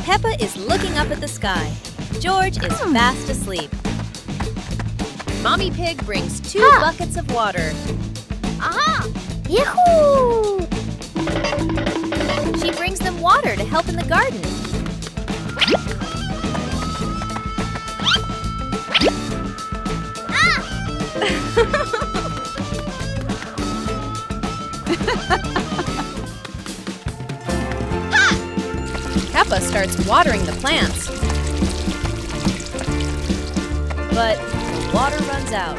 Peppa is looking up at the sky. George is fast asleep. Mommy Pig brings 2 buckets of water. Aha! Yahoo! She brings them water to help in the garden. Peppa starts watering the plants. But the water runs out.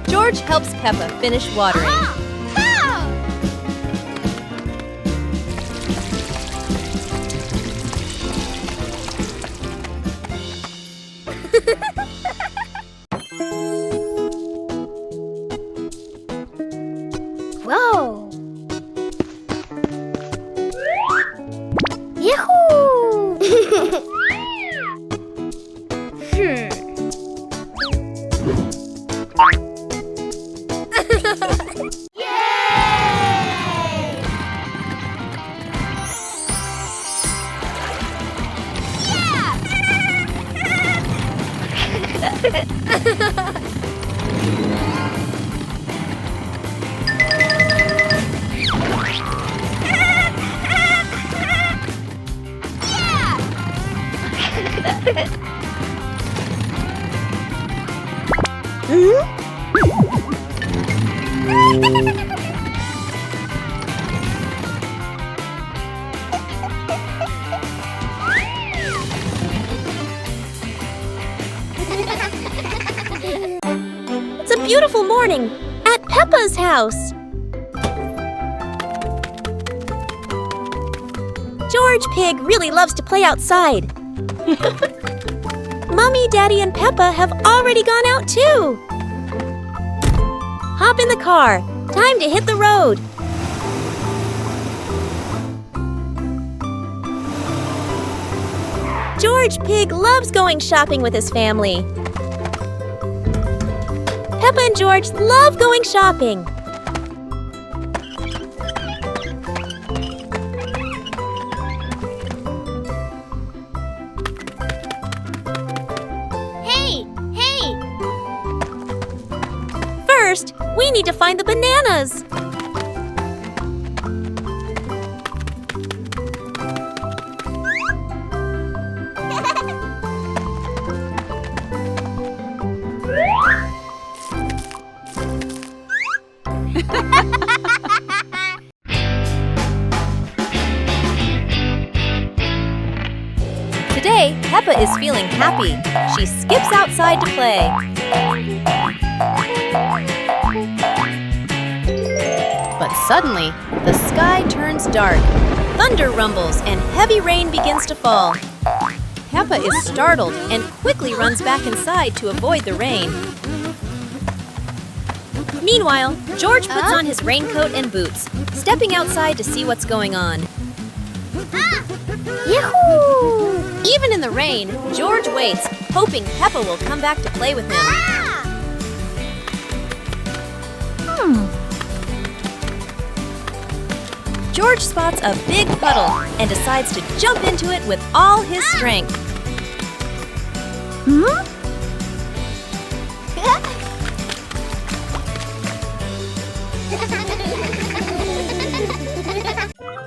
George helps Peppa finish watering. Whoa! Yahoo! It's a beautiful morning at Peppa's house. George Pig really loves to play outside. Mommy, Daddy, and Peppa have already gone out too. Hop in the car. Time to hit the road. George Pig loves going shopping with his family. Peppa and George love going shopping. Hey! First, we need to find the bananas. Today, Peppa is feeling happy. She skips outside to play. But suddenly, the sky turns dark. Thunder rumbles and heavy rain begins to fall. Peppa is startled and quickly runs back inside to avoid the rain. Meanwhile, George puts on his raincoat and boots, stepping outside to see what's going on. Yahoo! Even in the rain, George waits, hoping Peppa will come back to play with him. George spots a big puddle and decides to jump into it with all his strength.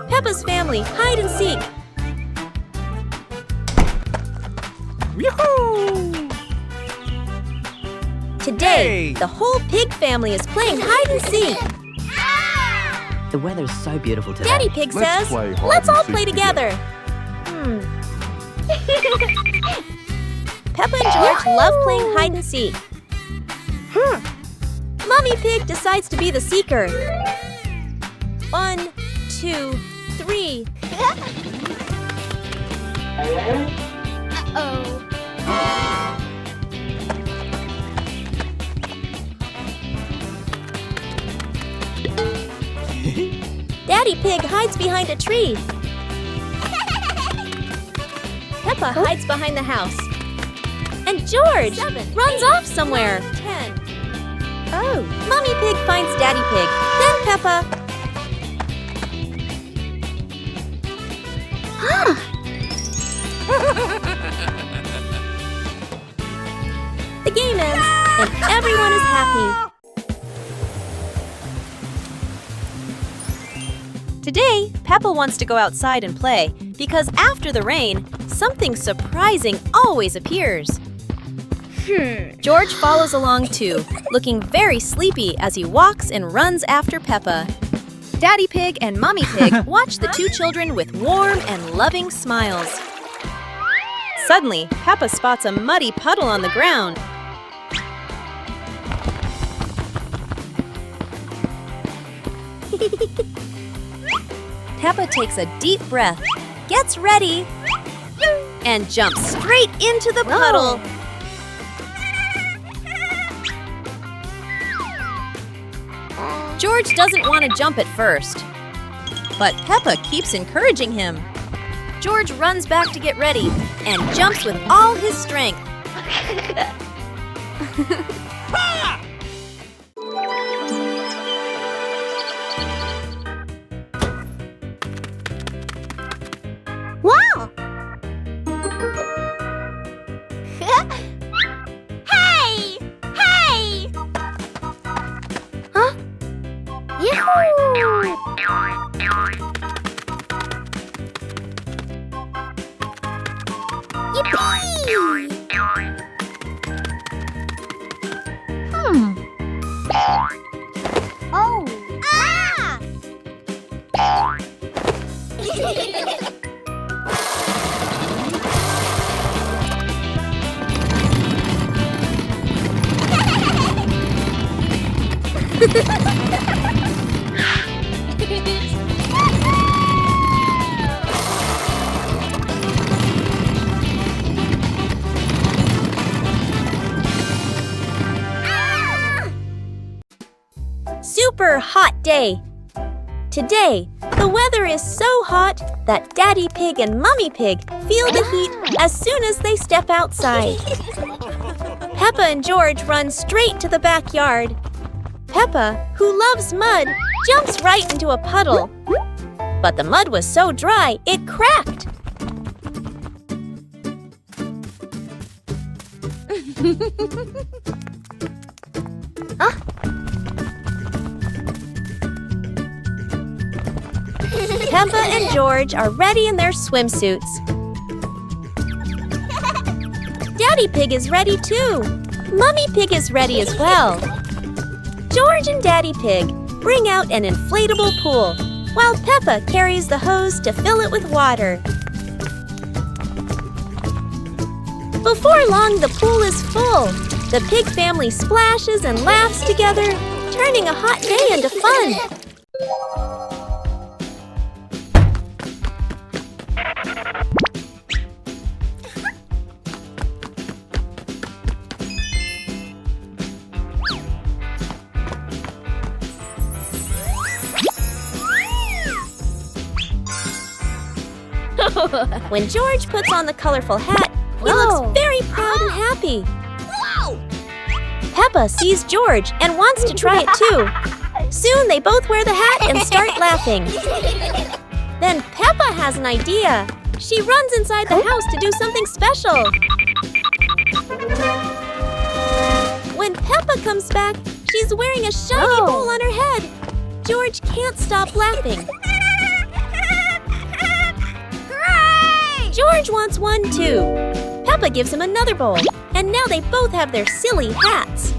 Peppa's family hide and seek. Yoo-hoo! Today, the whole pig family is playing hide and seek. The weather's so beautiful today. Daddy Pig Let's says, play hide let's and all seek play together. Peppa and George love playing hide and seek. Mommy Pig decides to be the seeker. 1, 2, 3. Uh-oh. Daddy Pig hides behind a tree. Peppa hides behind the house. And George runs off somewhere. 10, Oh. Mommy Pig finds Daddy Pig, then Peppa. The game ends, and everyone is happy. Today, Peppa wants to go outside and play because after the rain, something surprising always appears. George follows along too, looking very sleepy as he walks and runs after Peppa. Daddy Pig and Mommy Pig watch the two children with warm and loving smiles. Suddenly, Peppa spots a muddy puddle on the ground. Peppa takes a deep breath, gets ready, and jumps straight into the puddle. George doesn't want to jump at first, but Peppa keeps encouraging him. George runs back to get ready and jumps with all his strength. Wow! Hey! Hey! Huh? Yahoo! Yippee! Oh! Ah! Super hot day. Today, the weather is so hot that Daddy Pig and Mommy Pig feel the heat as soon as they step outside. Peppa and George run straight to the backyard. Peppa, who loves mud, jumps right into a puddle. But the mud was so dry, it cracked. Peppa and George are ready in their swimsuits. Daddy Pig is ready too. Mommy Pig is ready as well. George and Daddy Pig bring out an inflatable pool, while Peppa carries the hose to fill it with water. Before long, the pool is full. The pig family splashes and laughs together, turning a hot day into fun. When George puts on the colorful hat, he looks very proud and happy. Peppa sees George and wants to try it too. Soon they both wear the hat and start laughing. Then Peppa has an idea. She runs inside the house to do something special. When Peppa comes back, she's wearing a shiny bowl on her head. George can't stop laughing. George wants one too. Peppa gives him another bowl, and now they both have their silly hats.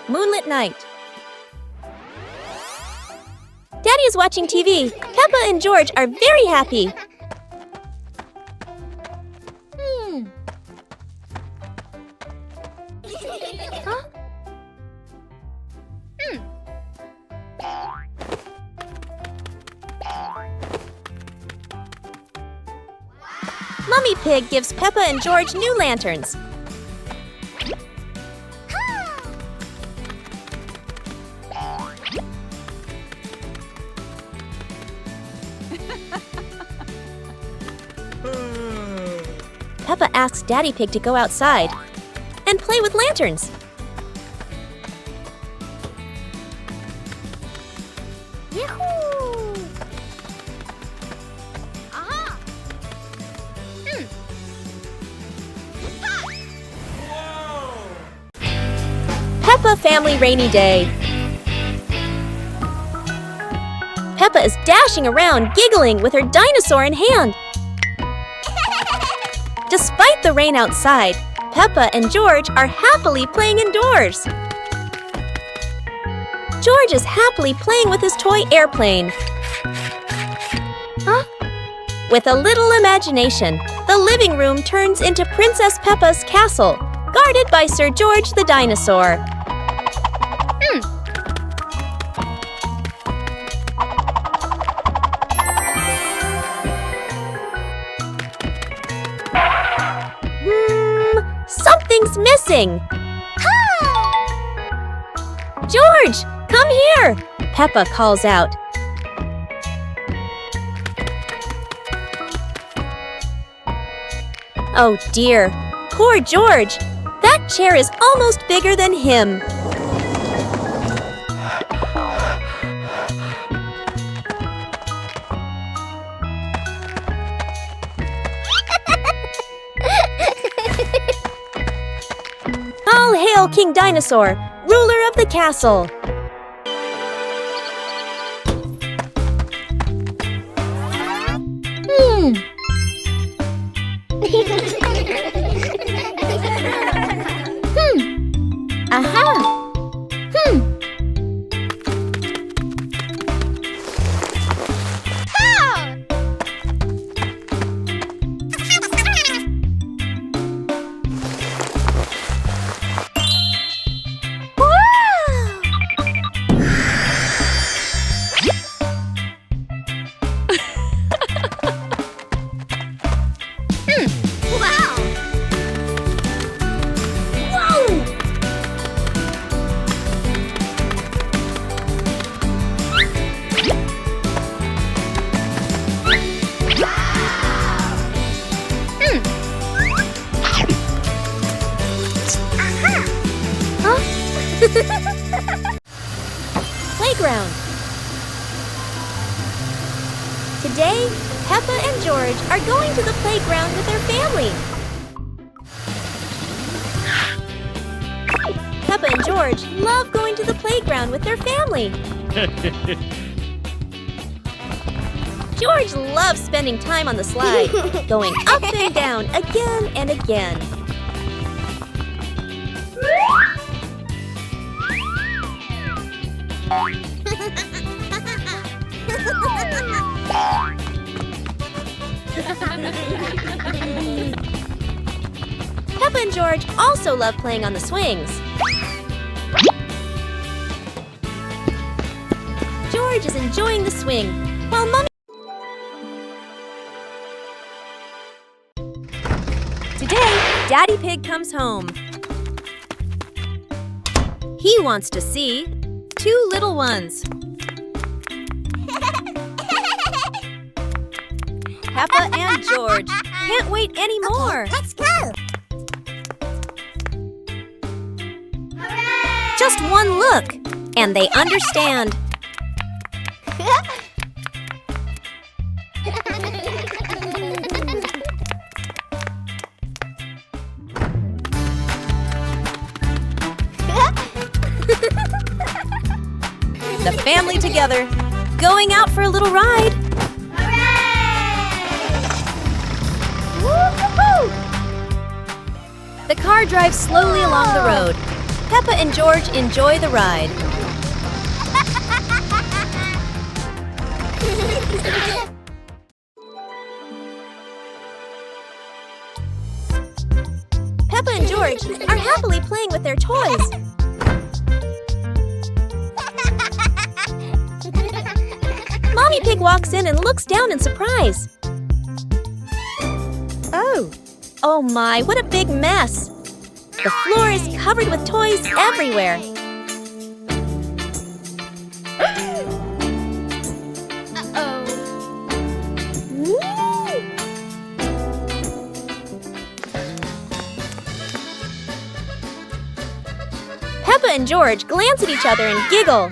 Moonlit night. Daddy is watching TV. Peppa and George are very happy. Mummy Pig gives Peppa and George new lanterns. Peppa asks Daddy Pig to go outside and play with lanterns. Yahoo! Aha! Peppa Family Rainy Day. Peppa is dashing around, giggling with her dinosaur in hand. Despite the rain outside, Peppa and George are happily playing indoors. George is happily playing with his toy airplane. Huh? With a little imagination, the living room turns into Princess Peppa's castle, guarded by Sir George the dinosaur. Something's missing! George, come here! Peppa calls out. Oh dear, poor George! That chair is almost bigger than him. All hail King Dinosaur, ruler of the castle! Aha! Playground. Today, Peppa and George are going to the playground with their family. Peppa and George love going to the playground with their family. George loves spending time on the slide, going up and down again and again. Peppa and George also love playing on the swings. George is enjoying the swing, while Mommy... Today, Daddy Pig comes home. He wants to see two little ones. Peppa and George can't wait anymore. Let's go! Just one look, and they understand. The family together, going out for a little ride. The car drives slowly along the road. Peppa and George enjoy the ride. Peppa and George are happily playing with their toys. Mommy Pig walks in and looks down in surprise. Oh my, what a big mess! The floor is covered with toys everywhere. Peppa and George glance at each other and giggle.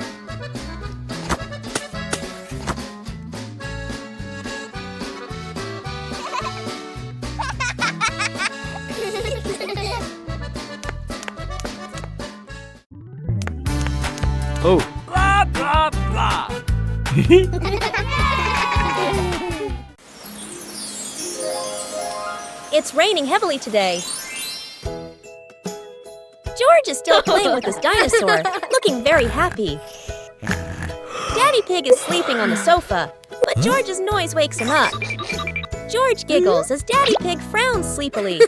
Oh. Blah, blah, blah. It's raining heavily today. George is still playing with his dinosaur, looking very happy. Daddy Pig is sleeping on the sofa, but George's noise wakes him up. George giggles as Daddy Pig frowns sleepily.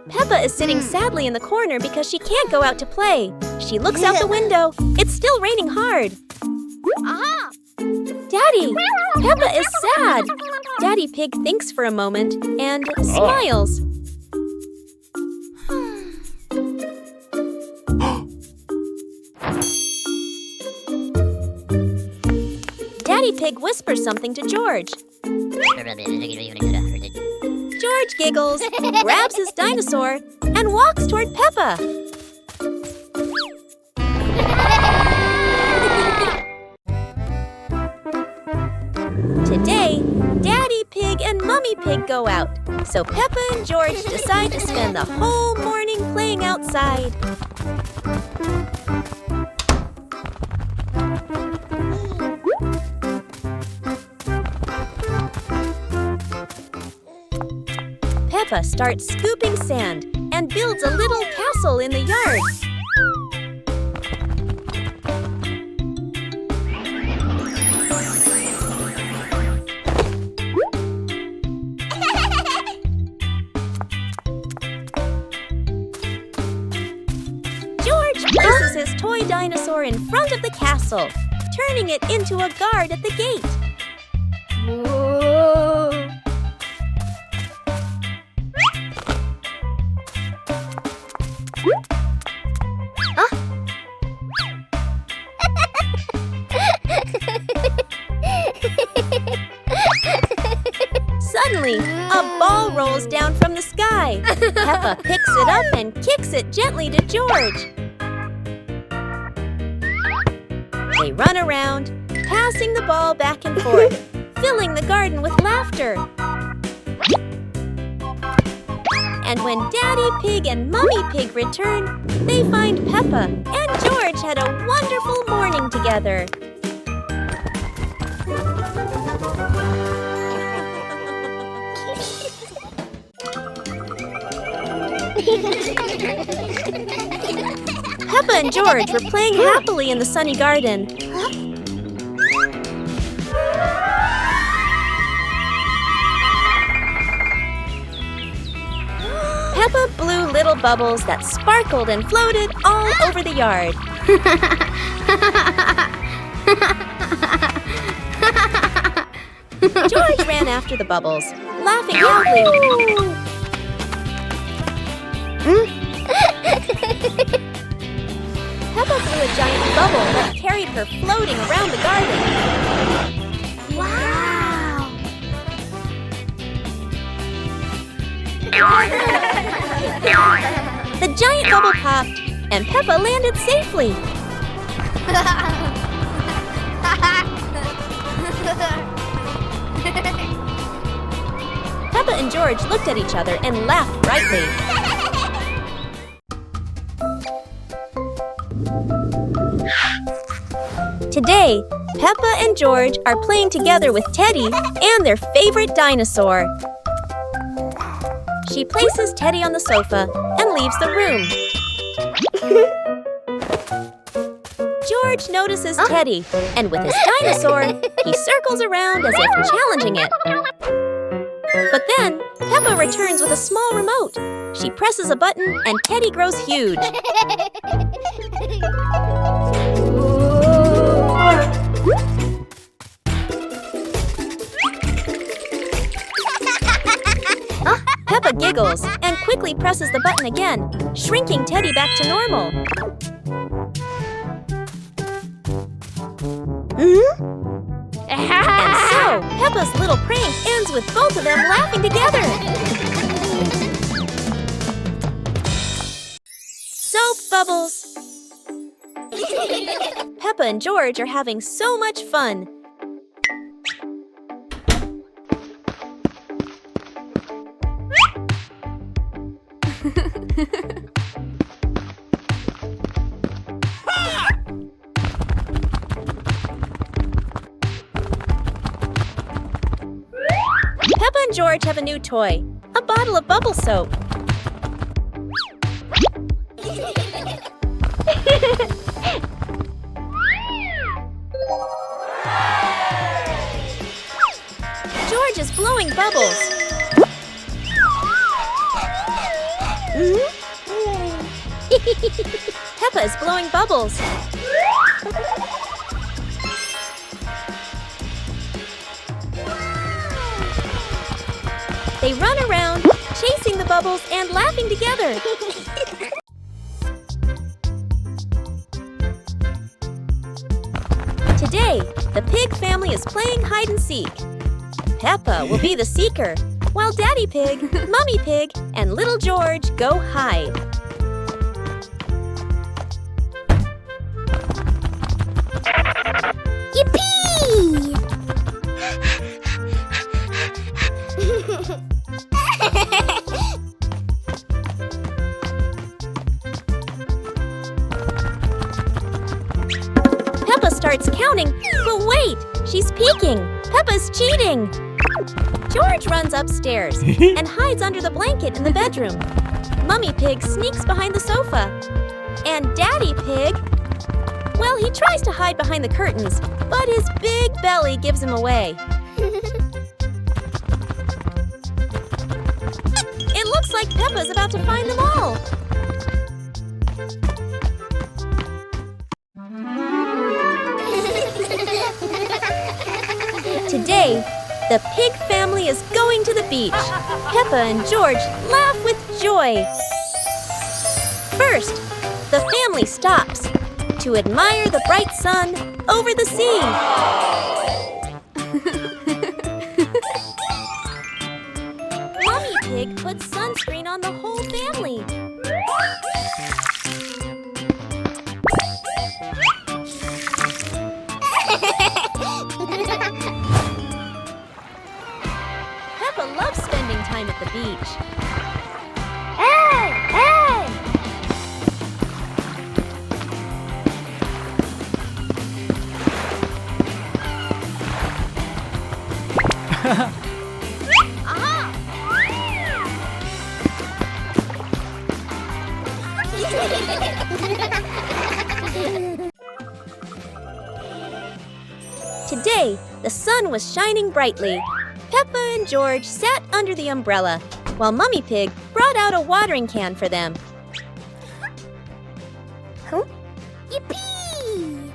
Peppa is sitting sadly in the corner because she can't go out to play. She looks out the window. It's still raining hard. Daddy, Peppa is sad. Daddy Pig thinks for a moment and smiles. Daddy Pig whispers something to George. George giggles, grabs his dinosaur, and walks toward Peppa. Today, Daddy Pig and Mummy Pig go out, so Peppa and George decide to spend the whole morning playing outside. Peppa starts scooping sand and builds a little castle in the yard. George places his toy dinosaur in front of the castle, turning it into a guard at the gate. Whoa. Suddenly, a ball rolls down from the sky. Peppa picks it up and kicks it gently to George. They run around, passing the ball back and forth, filling the garden with laughter. And when Daddy Pig and Mummy Pig return, they find Peppa and George had a wonderful morning together. Peppa and George were playing happily in the sunny garden. Peppa blew little bubbles that sparkled and floated all over the yard. George ran after the bubbles, laughing loudly. Peppa blew a giant bubble that carried her floating around the garden. Wow! The giant bubble popped, and Peppa landed safely. Peppa and George looked at each other and laughed brightly. Today, Peppa and George are playing together with Teddy and their favorite dinosaur. She places Teddy on the sofa and leaves the room. George notices Teddy, and with his dinosaur, he circles around as if challenging it. But then, Peppa returns with a small remote. She presses a button, and Teddy grows huge. Peppa giggles and quickly presses the button again, shrinking Teddy back to normal. And so, Peppa's little prank ends with both of them laughing together. bubbles. Peppa and George are having so much fun. Peppa and George have a new toy, a bottle of bubble soap. George is blowing bubbles. Peppa is blowing bubbles. They run around, chasing the bubbles and laughing together. Today, the pig family is playing hide and seek. Peppa will be the seeker, while Daddy Pig, Mummy Pig, and Little George go hide. Yippee! Peppa starts counting, but wait, she's peeking. Peppa's cheating. George runs upstairs and hides under the blanket in the bedroom. Mummy Pig sneaks behind the sofa. And Daddy Pig, well, he tries to hide behind the curtains, but his big belly gives him away. It looks like Peppa's about to find them all. Today, the pig family is going to the beach. Peppa and George laugh with joy. First, the family stops to admire the bright sun over the sea. Mummy Pig puts sunscreen on the whole family. Peppa loves spending time at the beach. Hey! Hey! Today, the sun was shining brightly. Peppa and George sat under the umbrella, while Mummy Pig brought out a watering can for them. Huh? Yippee!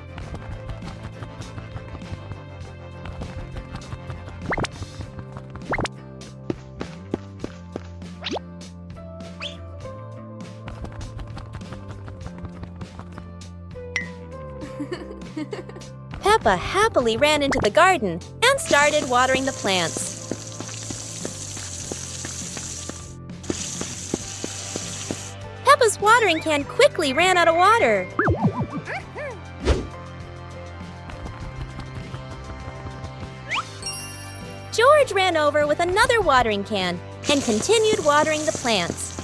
Peppa happily ran into the garden and started watering the plants. Peppa's watering can quickly ran out of water. George ran over with another watering can and continued watering the plants.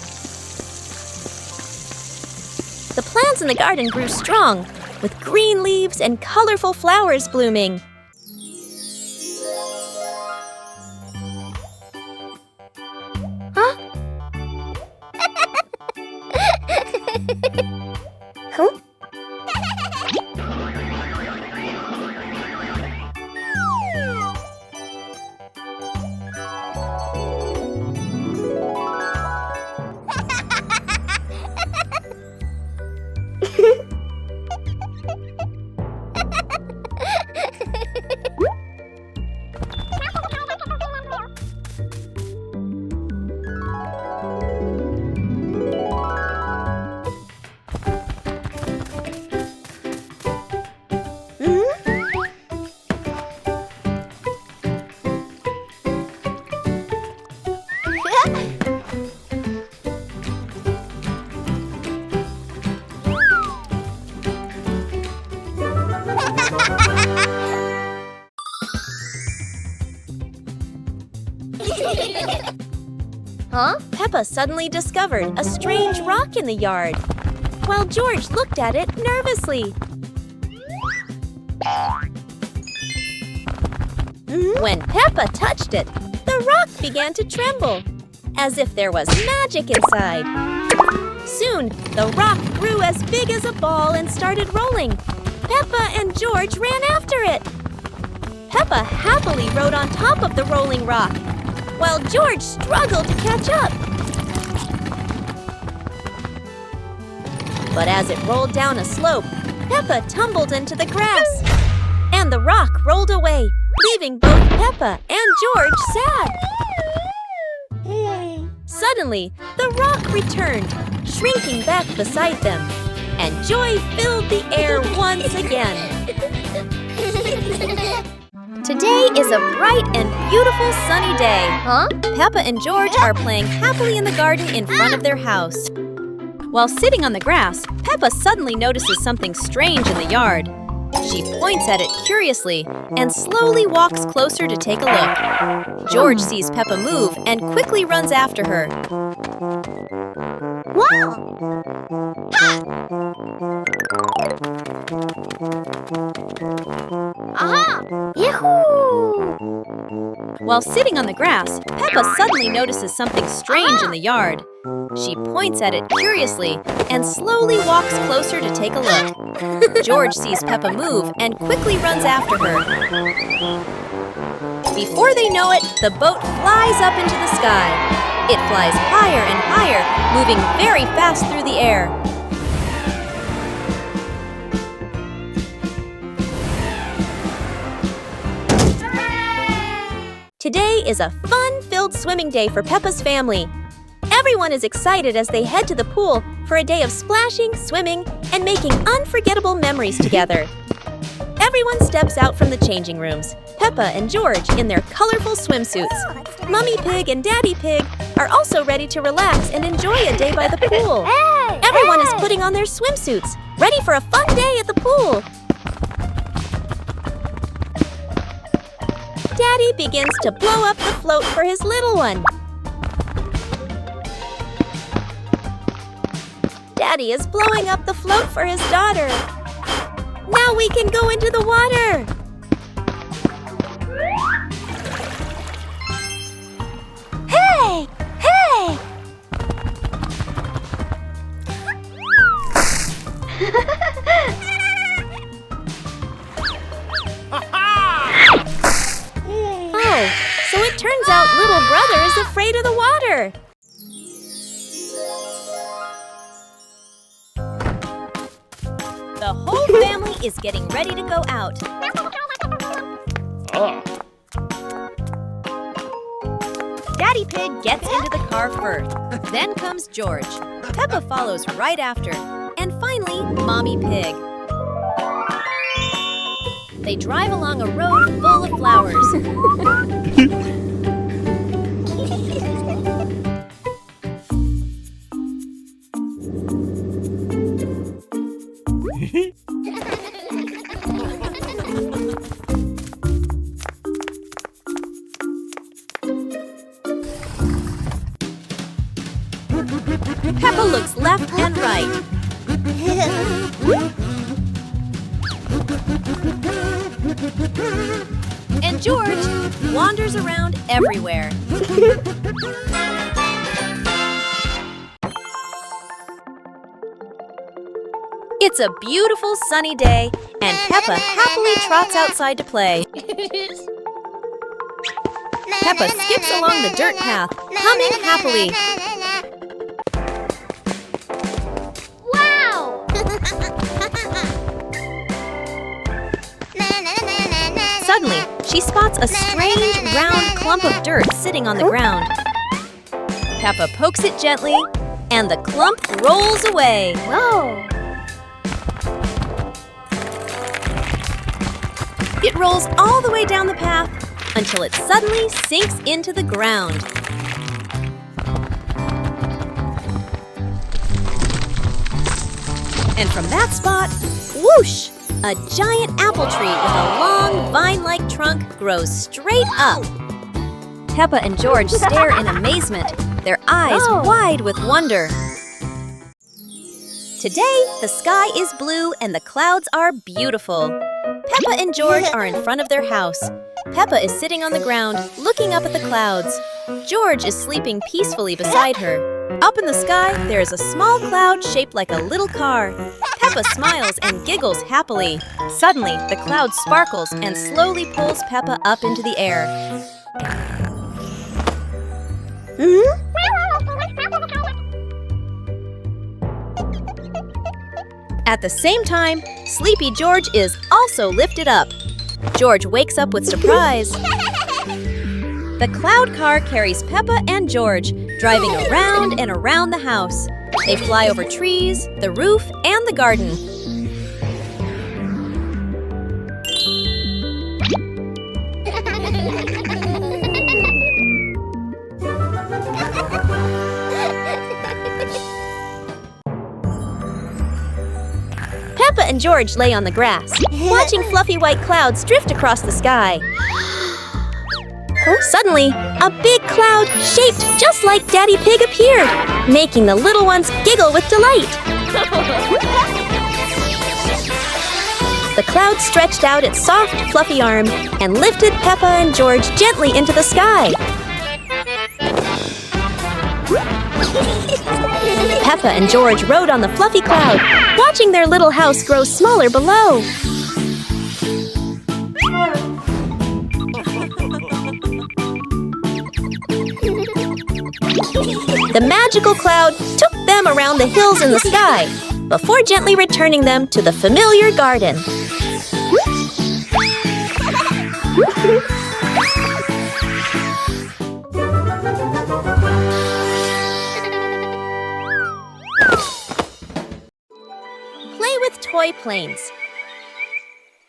The plants in the garden grew strong, with green leaves and colorful flowers blooming. Huh? Huh? Huh? Peppa suddenly discovered a strange rock in the yard, while George looked at it nervously. When Peppa touched it, the rock began to tremble, as if there was magic inside. Soon, the rock grew as big as a ball and started rolling. Peppa and George ran after it. Peppa happily rode on top of the rolling rock, while George struggled to catch up. But as it rolled down a slope, Peppa tumbled into the grass, and the rock rolled away, leaving both Peppa and George sad. Suddenly, the rock returned, shrinking back beside them, and joy filled the air once again. Today is a bright and beautiful sunny day. Peppa and George are playing happily in the garden in front of their house. While sitting on the grass, Peppa suddenly notices something strange in the yard. She points at it curiously and slowly walks closer to take a look. George sees Peppa move and quickly runs after her. While sitting on the grass, Peppa suddenly notices something strange in the yard. She points at it curiously and slowly walks closer to take a look. George sees Peppa move and quickly runs after her. Before they know it, the boat flies up into the sky. It flies higher and higher, moving very fast through the air. Today is a fun-filled swimming day for Peppa's family. Everyone is excited as they head to the pool for a day of splashing, swimming, and making unforgettable memories together. Everyone steps out from the changing rooms, Peppa and George in their colorful swimsuits. Mummy Pig and Daddy Pig are also ready to relax and enjoy a day by the pool. Everyone is putting on their swimsuits, ready for a fun day at the pool. Daddy begins to blow up the float for his little one. Daddy is blowing up the float for his daughter. Now we can go into the water. Hey! Hey! Oh, so it turns out little brother is afraid of the water. The whole family is getting ready to go out. Daddy Pig gets into the car first. Then comes George. Peppa follows right after. And finally, Mommy Pig. They drive along a road full of flowers. Peppa looks left and right. And George wanders around everywhere. It's a beautiful sunny day, and Peppa happily trots outside to play. Peppa skips along the dirt path, humming happily. Wow! Suddenly, she spots a strange, round clump of dirt sitting on the ground. Peppa pokes it gently, and the clump rolls away. Whoa! It rolls all the way down the path until it suddenly sinks into the ground. And from that spot, whoosh! A giant apple tree with a long vine-like trunk grows straight up. Peppa and George stare in amazement, their eyes wide with wonder. Today, the sky is blue and the clouds are beautiful. Peppa and George are in front of their house. Peppa is sitting on the ground, looking up at the clouds. George is sleeping peacefully beside her. Up in the sky, there is a small cloud shaped like a little car. Peppa smiles and giggles happily. Suddenly, the cloud sparkles and slowly pulls Peppa up into the air. At the same time, Sleepy George is also lifted up. George wakes up with surprise. The cloud car carries Peppa and George, driving around and around the house. They fly over trees, the roof, and the garden. Peppa and George lay on the grass, watching fluffy white clouds drift across the sky. Suddenly, a big cloud shaped just like Daddy Pig appeared, making the little ones giggle with delight. The cloud stretched out its soft, fluffy arm and lifted Peppa and George gently into the sky. Peppa and George rode on the fluffy cloud, watching their little house grow smaller below. The magical cloud took them around the hills in the sky, before gently returning them to the familiar garden. Play with toy planes.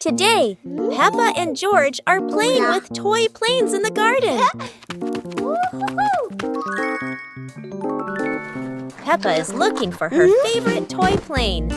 Today, Peppa and George are playing with toy planes in the garden. Peppa is looking for her favorite toy plane.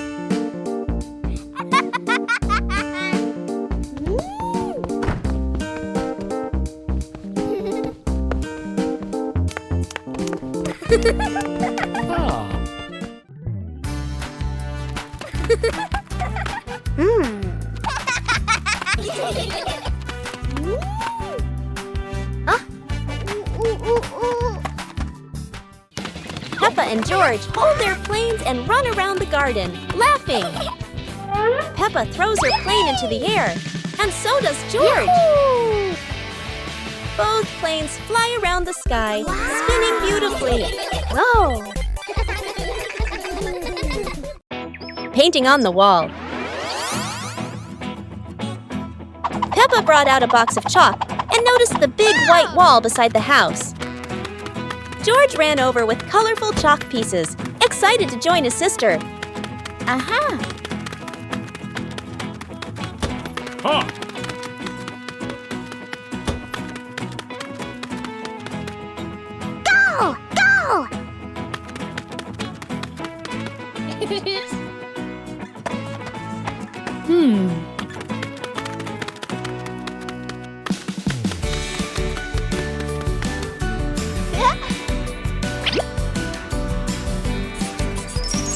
Peppa and George hold their planes and run around the garden, laughing. Peppa throws her plane into the air, and so does George. Both planes fly around the sky, spinning beautifully. Whoa! Painting on the wall. Peppa brought out a box of chalk and noticed the big white wall beside the house. George ran over with colorful chalk pieces, excited to join his sister. Aha! Huh. Go! Go!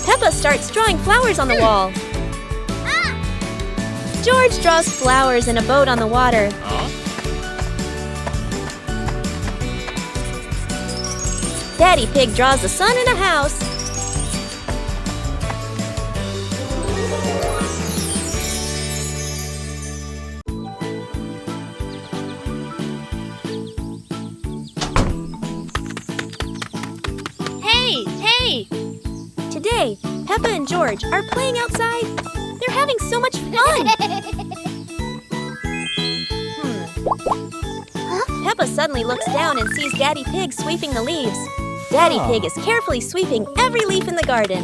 Peppa starts drawing flowers on the wall. George draws flowers in a boat on the water. Daddy Pig draws the sun in a house. Hey, hey! Today, Peppa and George are playing outside. They're having so much fun. Peppa suddenly looks down and sees Daddy Pig sweeping the leaves. Daddy Pig is carefully sweeping every leaf in the garden.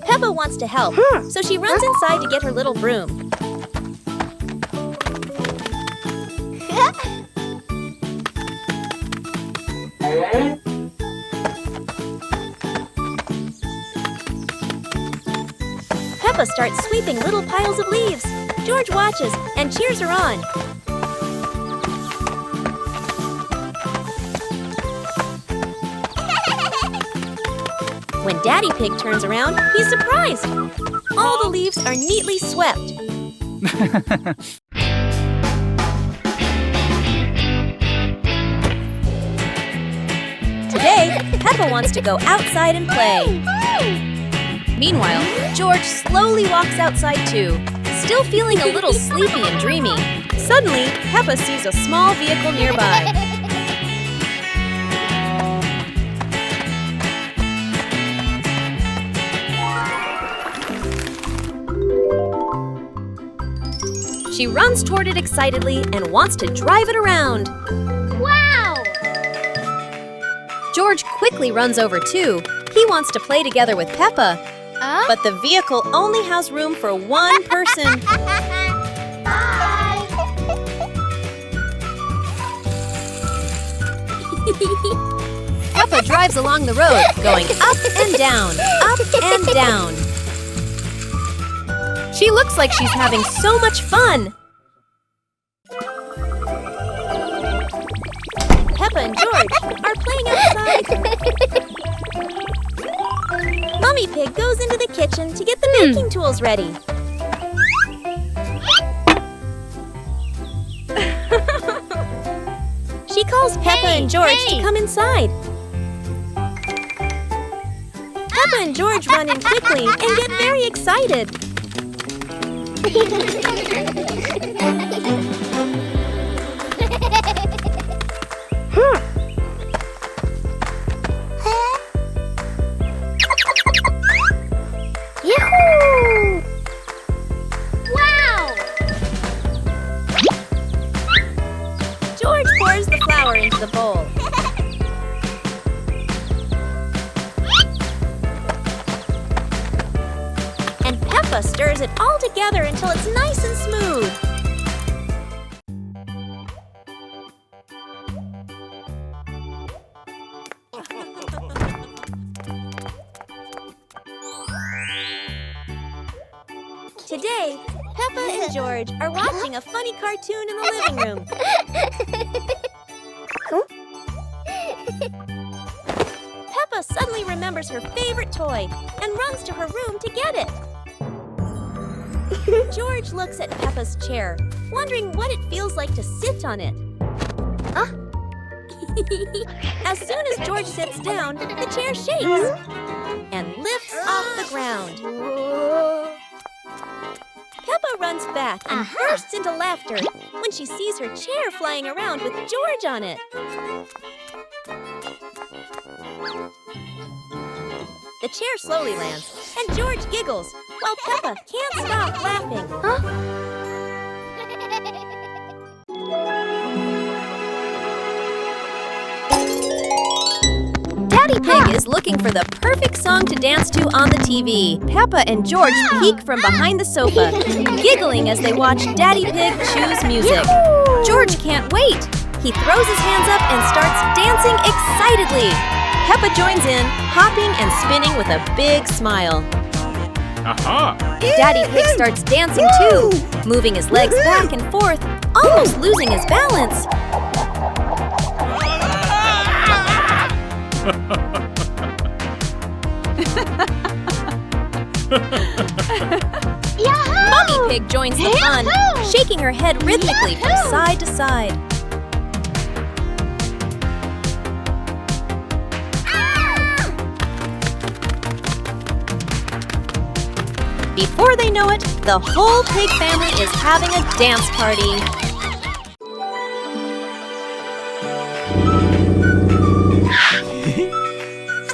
Peppa wants to help, so she runs inside to get her little broom. Peppa starts sweeping little piles of leaves. George watches and cheers her on. When Daddy Pig turns around, he's surprised. All the leaves are neatly swept. Today, Peppa wants to go outside and play. Meanwhile, George slowly walks outside too, still feeling a little sleepy and dreamy. Suddenly, Peppa sees a small vehicle nearby. She runs toward it excitedly and wants to drive it around. Wow! George quickly runs over too. He wants to play together with Peppa. But the vehicle only has room for one person. Bye! Peppa drives along the road, going up and down, up and down. She looks like she's having so much fun. Peppa and George are playing outside. Mummy Pig goes into the kitchen to get the baking tools ready. She calls Peppa and George to come inside. Peppa and George run in quickly and get very excited. Yahoo! Wow! George pours the flour into the bowl. And Peppa stirs it all together until it's nice and smooth. Today, Peppa and George are watching a funny cartoon in the living room. Peppa suddenly remembers her favorite toy and runs to her room to get it. George looks at Peppa's chair, wondering what it feels like to sit on it. As soon as George sits down, the chair shakes and lifts off the ground. Peppa runs back and bursts into laughter when she sees her chair flying around with George on it. The chair slowly lands, and George giggles, while Peppa can't stop laughing. Daddy Pig is looking for the perfect song to dance to on the TV. Peppa and George peek from behind the sofa, giggling as they watch Daddy Pig choose music. George can't wait. He throws his hands up and starts dancing excitedly. Peppa joins in, hopping and spinning with a big smile. Aha! Daddy Pig starts dancing too, moving his legs back and forth, almost losing his balance. Mummy Pig joins the fun, shaking her head rhythmically from side to side. Before they know it, the whole pig family is having a dance party.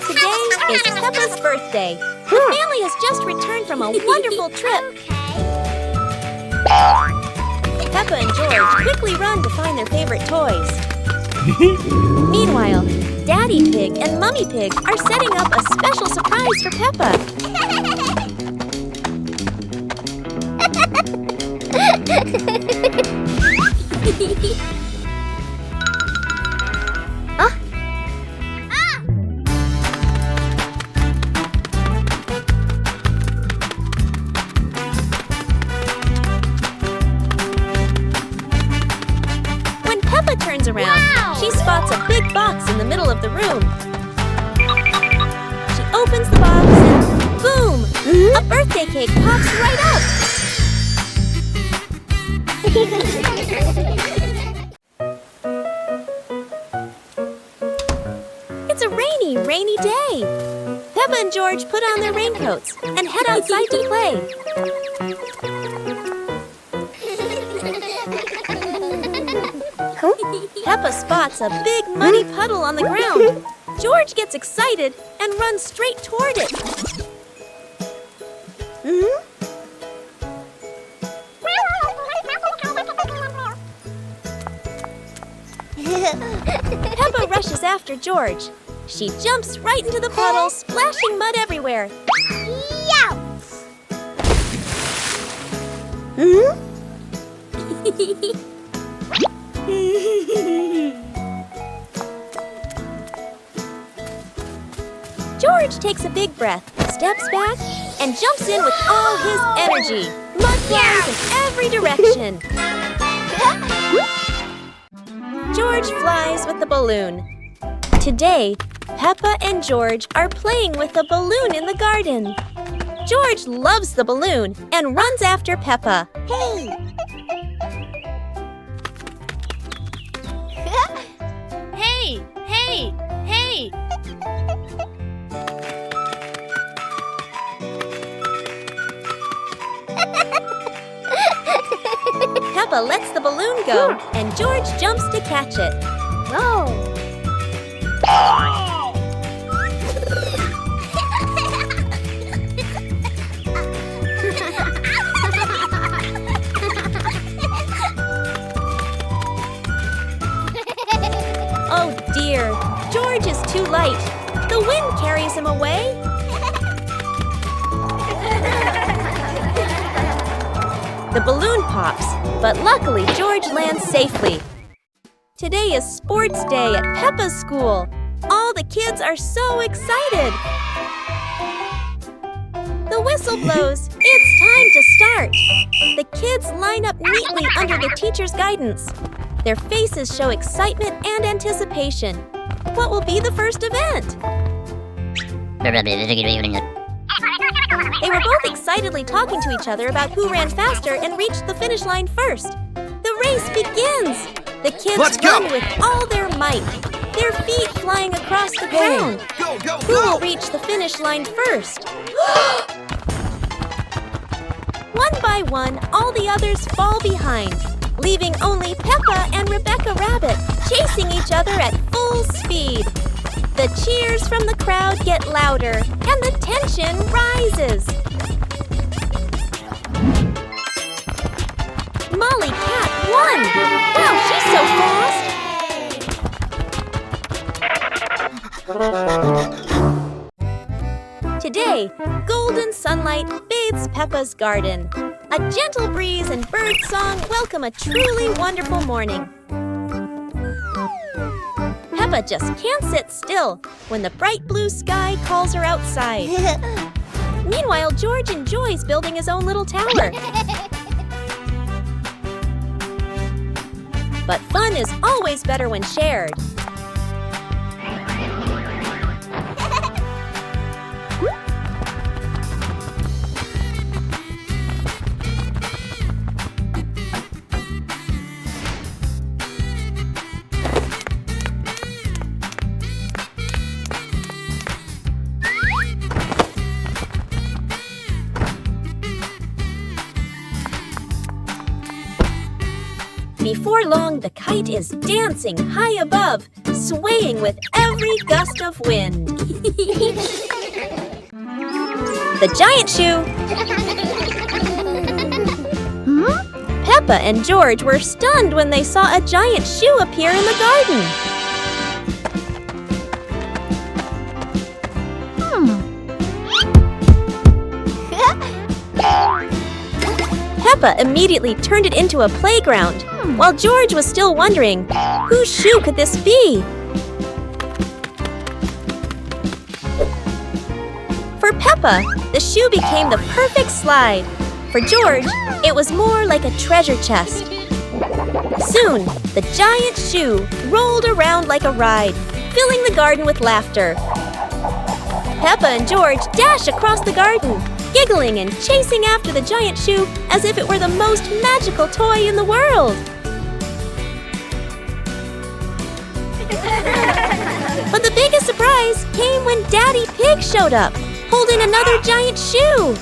Today is Peppa's birthday. The family has just returned from a wonderful trip. Peppa and George quickly run to find their favorite toys. Meanwhile, Daddy Pig and Mummy Pig are setting up a special surprise for Peppa. When Peppa turns around, she spots a big box in the middle of the room. She opens the box and boom! A birthday cake pops right up! It's a rainy day. Peppa and George put on their raincoats and head outside to play. Peppa spots a big muddy puddle on the ground. George gets excited and runs straight toward it. Peppa rushes after George. She jumps right into the puddle, splashing mud everywhere. George takes a big breath, steps back, and jumps in with all his energy. Mud flies in every direction. George flies with the balloon. Today, Peppa and George are playing with a balloon in the garden. George loves the balloon and runs after Peppa. Hey! Hey! Hey! Hey! Peppa lets the balloon go, and George jumps to catch it. Go! Oh dear, George is too light. The wind carries him away. The balloon pops, but luckily George lands safely. Today is sports day at Peppa's school. All the kids are so excited. The whistle blows. It's time to start. The kids line up neatly under the teacher's guidance. Their faces show excitement and anticipation. What will be the first event? They were both excitedly talking to each other about who ran faster and reached the finish line first. The race begins! The kids run with all their might, their feet flying across the ground. Who will reach the finish line first? One by one, all the others fall behind, leaving only Peppa and Rebecca Rabbit chasing each other at full speed. The cheers from the crowd get louder, and the tension rises. Molly Cat won! Wow, she's so fast! Today, golden sunlight bathes Peppa's garden. A gentle breeze and bird song welcome a truly wonderful morning. Peppa just can't sit still when the bright blue sky calls her outside. Meanwhile, George enjoys building his own little tower. But fun is always better when shared. Before long, the kite is dancing high above, swaying with every gust of wind. The giant shoe! Peppa and George were stunned when they saw a giant shoe appear in the garden. Peppa immediately turned it into a playground, while George was still wondering, whose shoe could this be? For Peppa, the shoe became the perfect slide. For George, it was more like a treasure chest. Soon, the giant shoe rolled around like a ride, filling the garden with laughter. Peppa and George dash across the garden, giggling and chasing after the giant shoe as if it were the most magical toy in the world. But the biggest surprise came when Daddy Pig showed up, holding another giant shoe.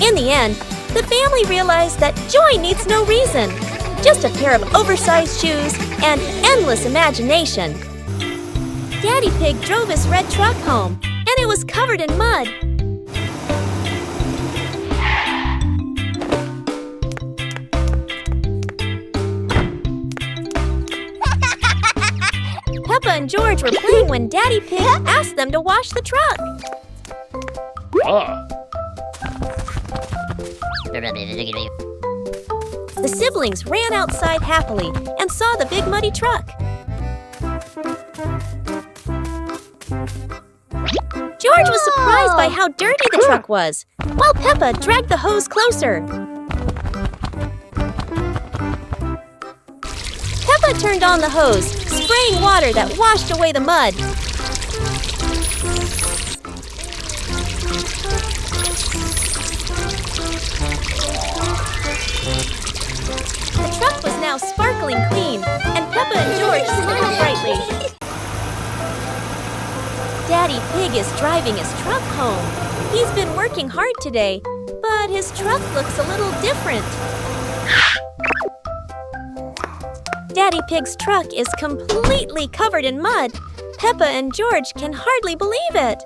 In the end, the family realized that joy needs no reason, just a pair of oversized shoes and endless imagination. Daddy Pig drove his red truck home, and it was covered in mud. Peppa and George were playing when Daddy Pig asked them to wash the truck. The siblings ran outside happily and saw the big muddy truck. George was surprised by how dirty the truck was, while Peppa dragged the hose closer. Peppa turned on the hose, spraying water that washed away the mud. The truck was now sparkling clean, and Peppa and George smiled brightly. Daddy Pig is driving his truck home. He's been working hard today, but his truck looks a little different. Daddy Pig's truck is completely covered in mud. Peppa and George can hardly believe it.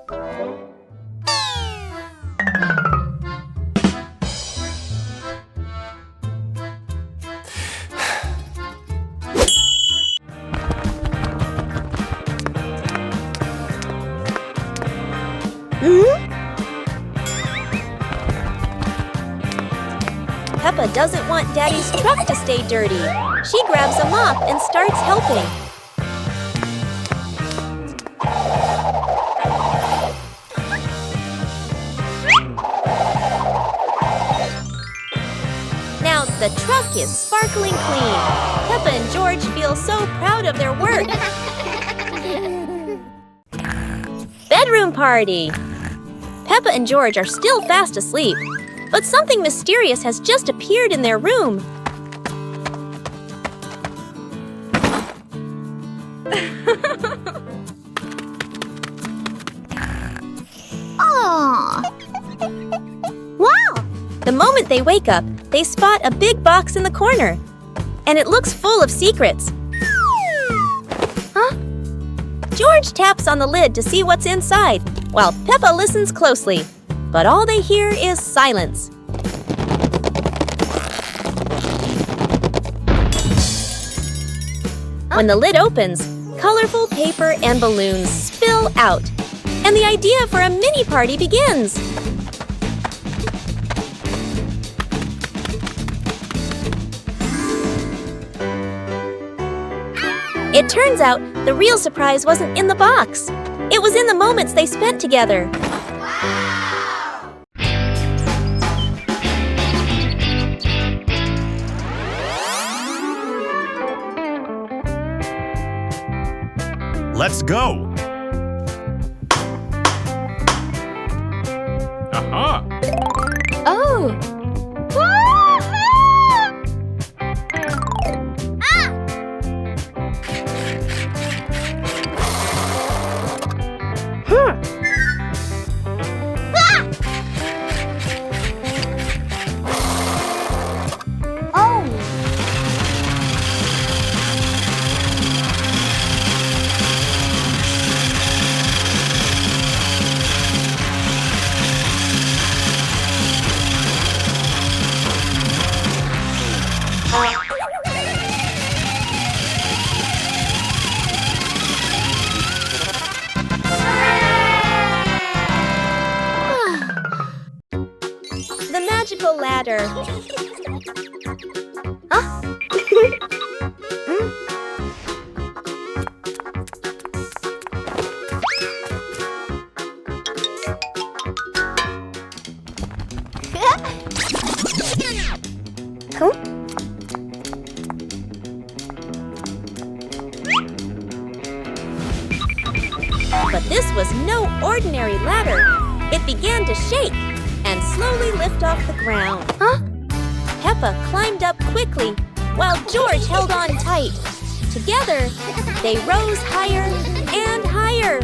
Peppa doesn't want Daddy's truck to stay dirty. She grabs a mop and starts helping. Now the truck is sparkling clean. Peppa and George feel so proud of their work. Bedroom party! Peppa and George are still fast asleep, but something mysterious has just appeared in their room. Aww. Wow! The moment they wake up, they spot a big box in the corner, and it looks full of secrets. Huh? George taps on the lid to see what's inside, while Peppa listens closely. But all they hear is silence. When the lid opens, colorful paper and balloons spill out, and the idea for a mini party begins. It turns out the real surprise wasn't in the box. It was in the moments they spent together. Let's go! Aha! Oh! The magical ladder. Huh? Cool. But this was no ordinary ladder. It began to shake and slowly lift off the ground. Peppa climbed up quickly while George held on tight. Together, they rose higher and higher.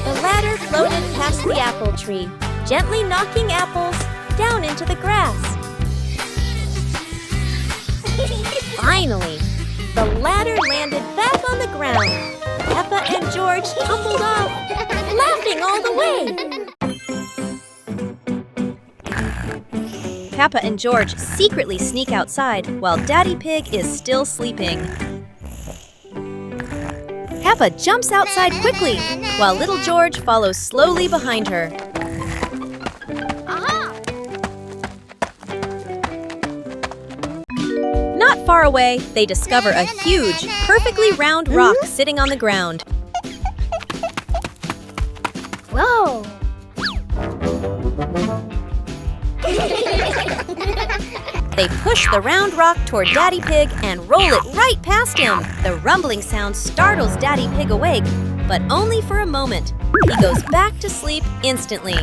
The ladder floated past the apple tree, gently knocking apples down into the grass. Finally, the ladder landed back on the ground. Peppa and George tumbled off, laughing all the way. Peppa and George secretly sneak outside while Daddy Pig is still sleeping. Peppa jumps outside quickly while little George follows slowly behind her. Not far away, they discover a huge, perfectly round rock sitting on the ground. Whoa! They push the round rock toward Daddy Pig and roll it right past him. The rumbling sound startles Daddy Pig awake, but only for a moment. He goes back to sleep instantly.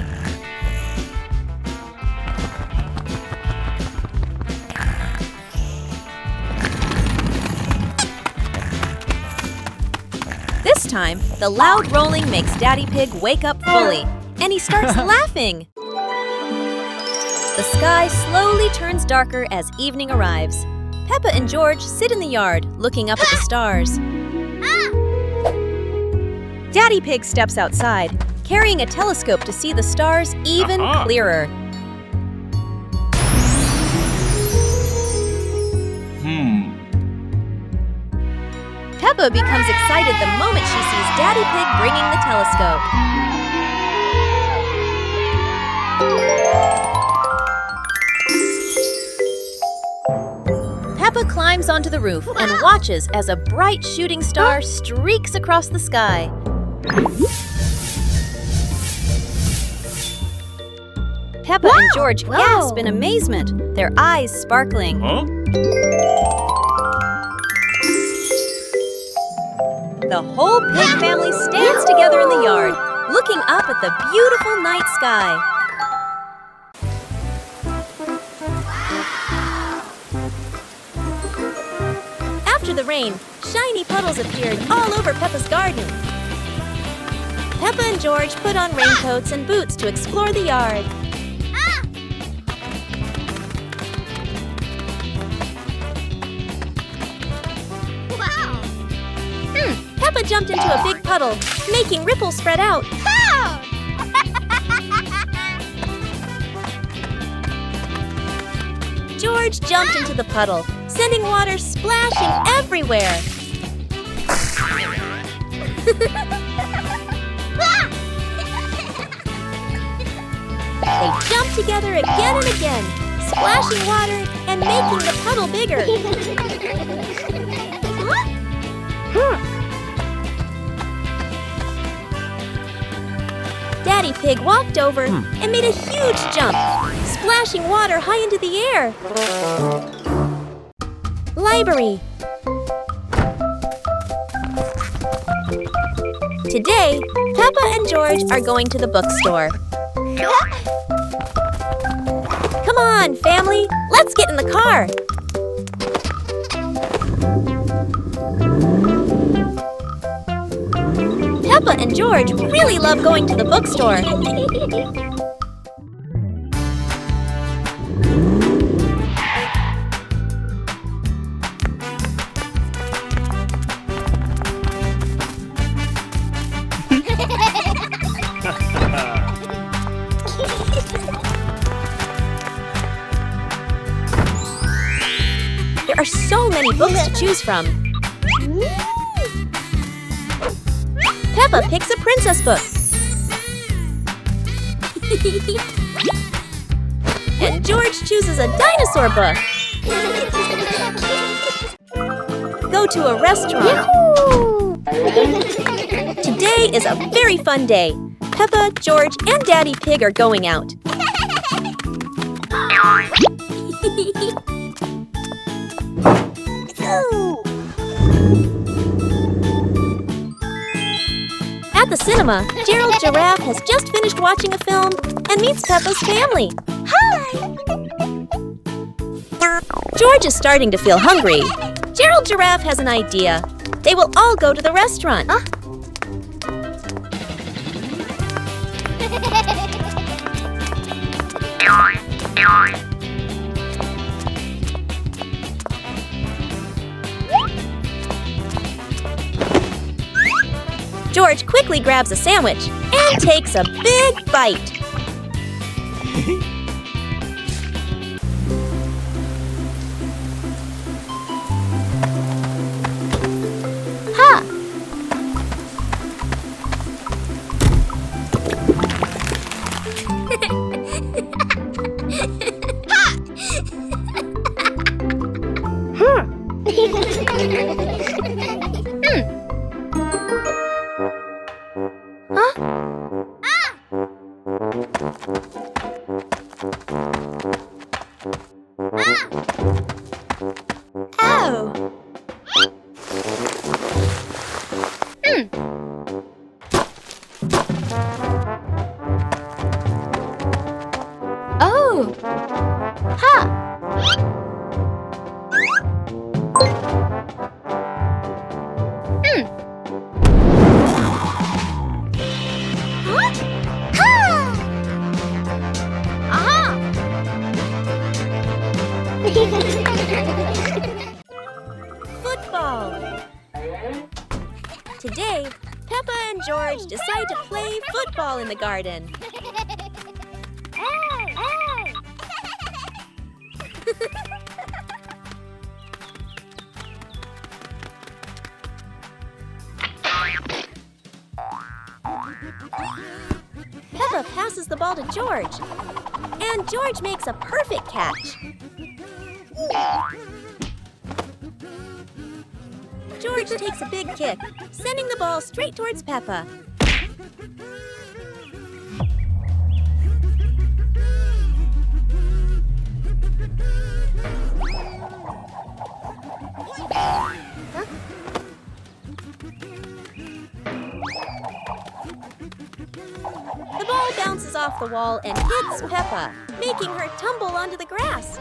This time, the loud rolling makes Daddy Pig wake up fully, and he starts laughing. The sky slowly turns darker as evening arrives. Peppa and George sit in the yard, looking up at the stars. Daddy Pig steps outside, carrying a telescope to see the stars even clearer. Peppa becomes excited the moment she sees Daddy Pig bringing the telescope. Peppa climbs onto the roof and watches as a bright shooting star streaks across the sky. Peppa and George gasp in amazement, their eyes sparkling. The whole pig family stands together in the yard, looking up at the beautiful night sky. After the rain, shiny puddles appeared all over Peppa's garden. Peppa and George put on raincoats and boots to explore the yard. Peppa jumped into a big puddle, making ripples spread out. George jumped into the puddle, sending water splashing everywhere. They jumped together again and again, splashing water and making the puddle bigger. Daddy Pig walked over and made a huge jump, splashing water high into the air. Library. Today, Peppa and George are going to the bookstore. Come on, family, let's get in the car. Peppa and George really love going to the bookstore. There are so many books to choose from. Peppa picks a princess book. And George chooses a dinosaur book. Go to a restaurant. Today is a very fun day. Peppa, George, and Daddy Pig are going out. At the cinema, Gerald Giraffe has just finished watching a film and meets Peppa's family. Hi! George is starting to feel hungry. Gerald Giraffe has an idea. They will all go to the restaurant. George quickly grabs a sandwich and takes a big bite. Ha! Oh! Oh! Ha! What? Ha! Aha! Football! Today, Peppa and George decide to play football in the garden. Peppa passes the ball to George, and George makes a perfect catch. George takes a big kick, sending the ball straight towards Peppa. The ball bounces off the wall and hits Peppa, making her tumble onto the grass.